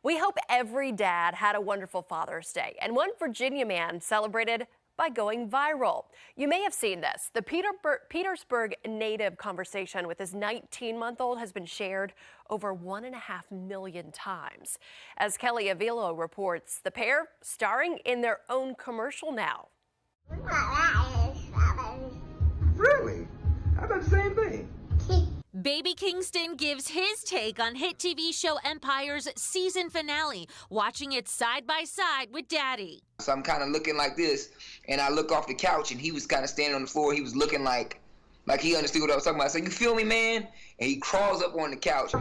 We hope every dad had a wonderful Father's Day, and one Virginia man celebrated by going viral. You may have seen this. The Petersburg native conversation with his 19-month-old has been shared over 1.5 million times. As Kelly Avilo reports, the pair starring in their own commercial now. Really? I thought the same thing. Baby Kingston gives his take on hit TV show Empire's season finale, watching it side by side with Daddy. So I'm kind of looking like this, and I look off the couch, and he was kind of standing on the floor. He was looking like he understood what I was talking about. I said, "You feel me, man?" And he crawls up on the couch.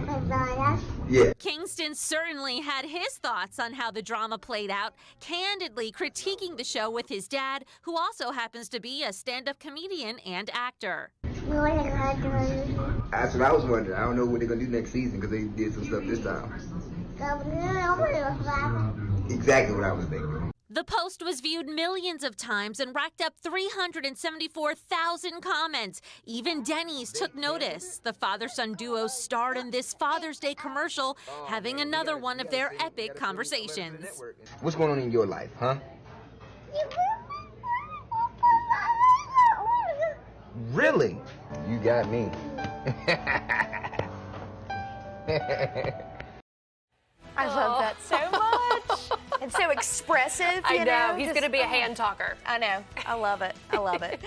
Yeah. Kingston certainly had his thoughts on how the drama played out, candidly critiquing the show with his dad, who also happens to be a stand-up comedian and actor. That's what I was wondering. I don't know what they're going to do next season because they did some stuff this time. Exactly what I was thinking. The post was viewed millions of times and racked up 374,000 comments. Even Denny's took notice. The father-son duo starred in this Father's Day commercial, having another one of their epic conversations. What's going on in your life, huh? Really? You got me. I love that so much. And so expressive, I know. He's just- going to be a hand talker. I know. I love it. I love it.